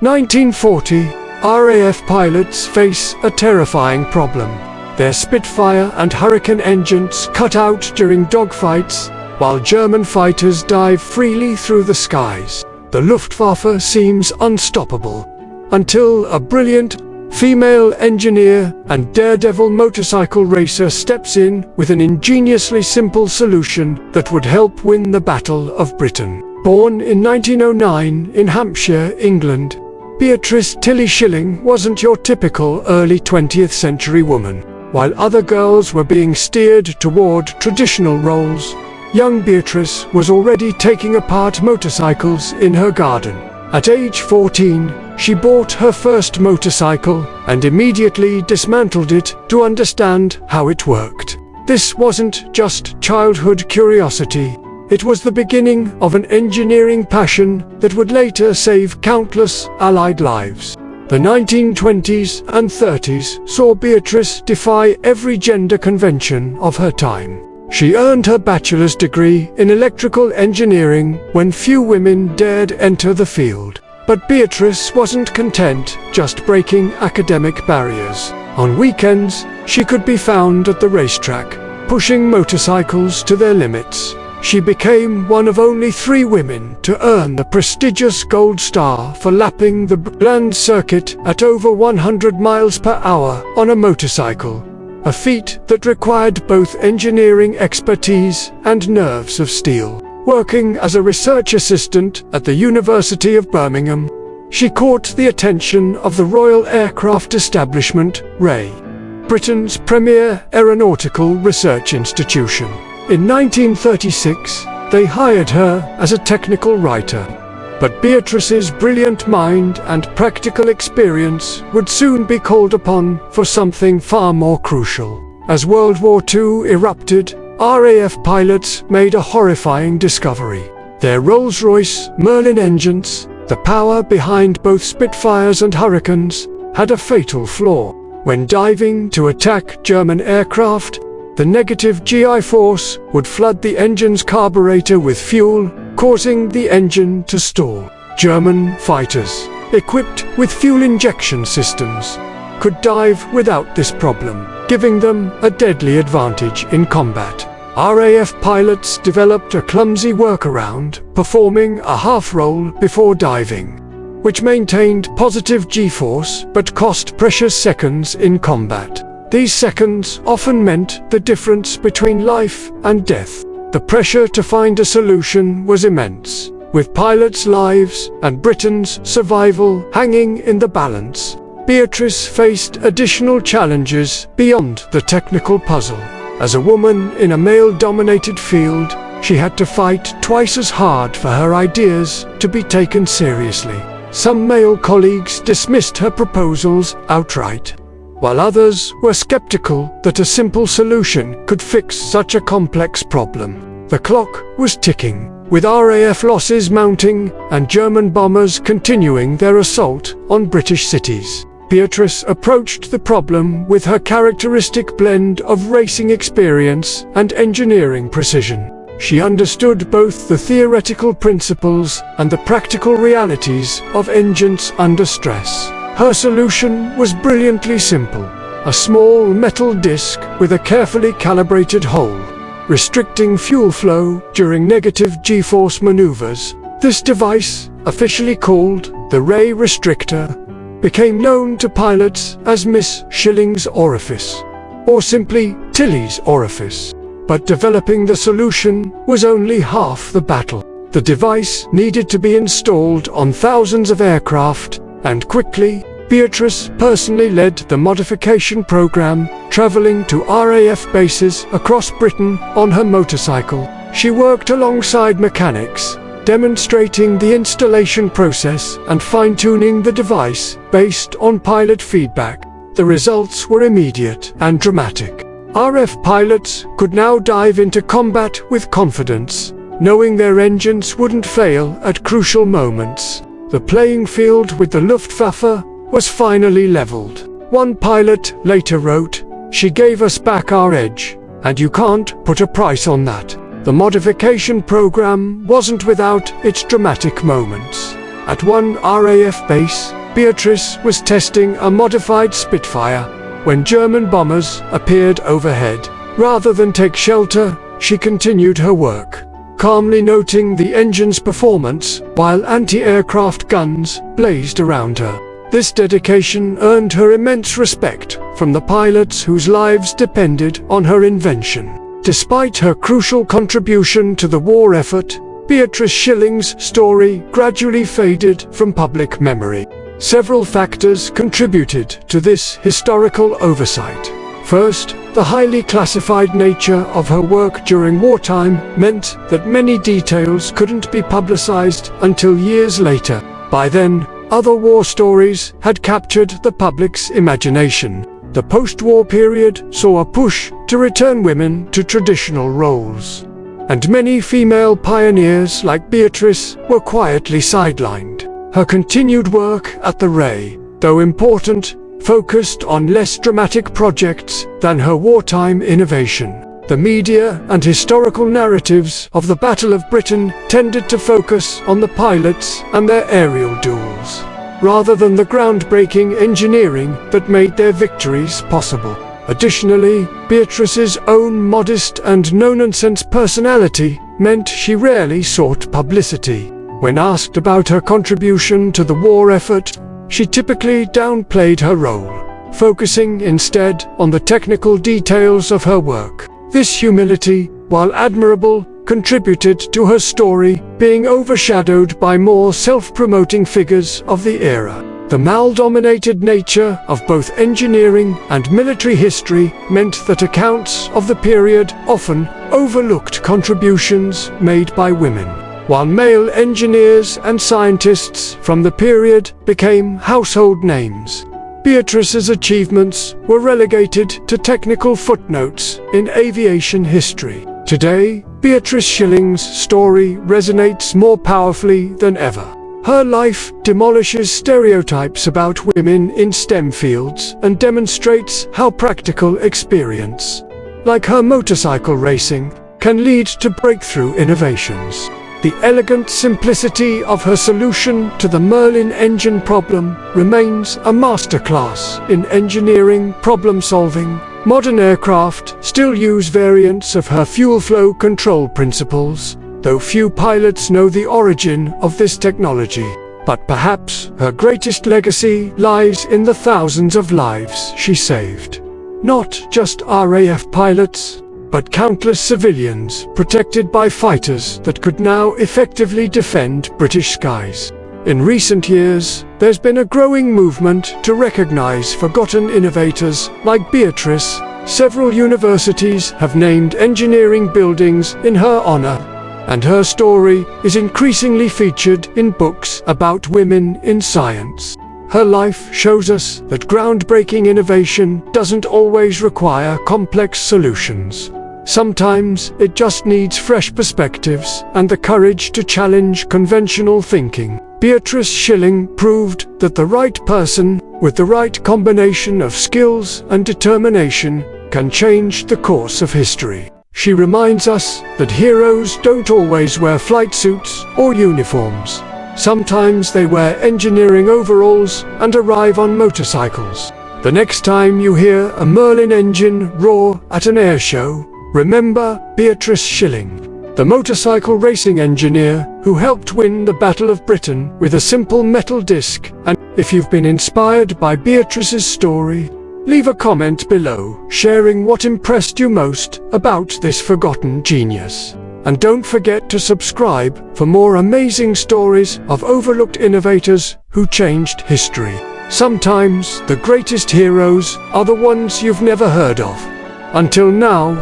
1940, RAF pilots face a terrifying problem. Their Spitfire and Hurricane engines cut out during dogfights, while German fighters dive freely through the skies. The Luftwaffe seems unstoppable, until a brilliant female engineer and daredevil motorcycle racer steps in with an ingeniously simple solution that would help win the Battle of Britain. Born in 1909 in Hampshire, England, Beatrice Shilling wasn't your typical early 20th century woman. While other girls were being steered toward traditional roles, young Beatrice was already taking apart motorcycles in her garden. At age 14, she bought her first motorcycle and immediately dismantled it to understand how it worked. This wasn't just childhood curiosity. It was the beginning of an engineering passion that would later save countless Allied lives. The 1920s and 30s saw Beatrice defy every gender convention of her time. She earned her bachelor's degree in electrical engineering when few women dared enter the field. But Beatrice wasn't content just breaking academic barriers. On weekends, she could be found at the racetrack, pushing motorcycles to their limits. She became one of only 3 women to earn the prestigious Gold Star for lapping the land circuit at over 100 miles per hour on a motorcycle, a feat that required both engineering expertise and nerves of steel. Working as a research assistant at the University of Birmingham, she caught the attention of the Royal Aircraft Establishment, RAE, Britain's premier aeronautical research institution. In 1936, they hired her as a technical writer. But Beatrice's brilliant mind and practical experience would soon be called upon for something far more crucial. As World War II erupted, RAF pilots made a horrifying discovery. Their Rolls-Royce Merlin engines, the power behind both Spitfires and Hurricanes, had a fatal flaw. When diving to attack German aircraft, the negative GI force would flood the engine's carburetor with fuel, causing the engine to stall. German fighters, equipped with fuel injection systems, could dive without this problem, giving them a deadly advantage in combat. RAF pilots developed a clumsy workaround, performing a half-roll before diving, which maintained positive G-force but cost precious seconds in combat. These seconds often meant the difference between life and death. The pressure to find a solution was immense, with pilots' lives and Britain's survival hanging in the balance. Beatrice faced additional challenges beyond the technical puzzle. As a woman in a male-dominated field, she had to fight twice as hard for her ideas to be taken seriously. Some male colleagues dismissed her proposals outright, while others were skeptical that a simple solution could fix such a complex problem. The clock was ticking, with RAF losses mounting and German bombers continuing their assault on British cities. Beatrice approached the problem with her characteristic blend of racing experience and engineering precision. She understood both the theoretical principles and the practical realities of engines under stress. Her solution was brilliantly simple: a small metal disc with a carefully calibrated hole, restricting fuel flow during negative G-force maneuvers. This device, officially called the RAE restrictor, became known to pilots as Miss Shilling's orifice, or simply Tilly's orifice. But developing the solution was only half the battle. The device needed to be installed on thousands of aircraft, and quickly, Beatrice personally led the modification program, traveling to RAF bases across Britain on her motorcycle. She worked alongside mechanics, demonstrating the installation process and fine-tuning the device based on pilot feedback. The results were immediate and dramatic. RAF pilots could now dive into combat with confidence, knowing their engines wouldn't fail at crucial moments. The playing field with the Luftwaffe was finally leveled. One pilot later wrote, "She gave us back our edge, and you can't put a price on that." The modification program wasn't without its dramatic moments. At one RAF base, Beatrice was testing a modified Spitfire when German bombers appeared overhead. Rather than take shelter, she continued her work, calmly noting the engine's performance while anti-aircraft guns blazed around her. This dedication earned her immense respect from the pilots whose lives depended on her invention. Despite her crucial contribution to the war effort, Beatrice Shilling's story gradually faded from public memory. Several factors contributed to this historical oversight. First, the highly classified nature of her work during wartime meant that many details couldn't be publicized until years later. By then, other war stories had captured the public's imagination. The post-war period saw a push to return women to traditional roles, and many female pioneers like Beatrice were quietly sidelined. Her continued work at the RAE, though important, focused on less dramatic projects than her wartime innovation. The media and historical narratives of the Battle of Britain tended to focus on the pilots and their aerial duels, rather than the groundbreaking engineering that made their victories possible. Additionally, Beatrice's own modest and no-nonsense personality meant she rarely sought publicity. When asked about her contribution to the war effort, she typically downplayed her role, focusing instead on the technical details of her work. This humility, while admirable, contributed to her story being overshadowed by more self-promoting figures of the era. The male-dominated nature of both engineering and military history meant that accounts of the period often overlooked contributions made by women, while male engineers and scientists from the period became household names. Beatrice's achievements were relegated to technical footnotes in aviation history. Today, Beatrice Shilling's story resonates more powerfully than ever. Her life demolishes stereotypes about women in STEM fields and demonstrates how practical experience, like her motorcycle racing, can lead to breakthrough innovations. The elegant simplicity of her solution to the Merlin engine problem remains a masterclass in engineering problem-solving. Modern aircraft still use variants of her fuel flow control principles, though few pilots know the origin of this technology. But perhaps her greatest legacy lies in the thousands of lives she saved. Not just RAF pilots, but countless civilians protected by fighters that could now effectively defend British skies. In recent years, there's been a growing movement to recognize forgotten innovators like Beatrice. Several universities have named engineering buildings in her honor, and her story is increasingly featured in books about women in science. Her life shows us that groundbreaking innovation doesn't always require complex solutions. Sometimes it just needs fresh perspectives and the courage to challenge conventional thinking. Beatrice Shilling proved that the right person, with the right combination of skills and determination, can change the course of history. She reminds us that heroes don't always wear flight suits or uniforms. Sometimes they wear engineering overalls and arrive on motorcycles. The next time you hear a Merlin engine roar at an air show, remember Beatrice Shilling, the motorcycle racing engineer who helped win the Battle of Britain with a simple metal disc. And if you've been inspired by Beatrice's story, leave a comment below sharing what impressed you most about this forgotten genius. And don't forget to subscribe for more amazing stories of overlooked innovators who changed history. Sometimes the greatest heroes are the ones you've never heard of. Until now.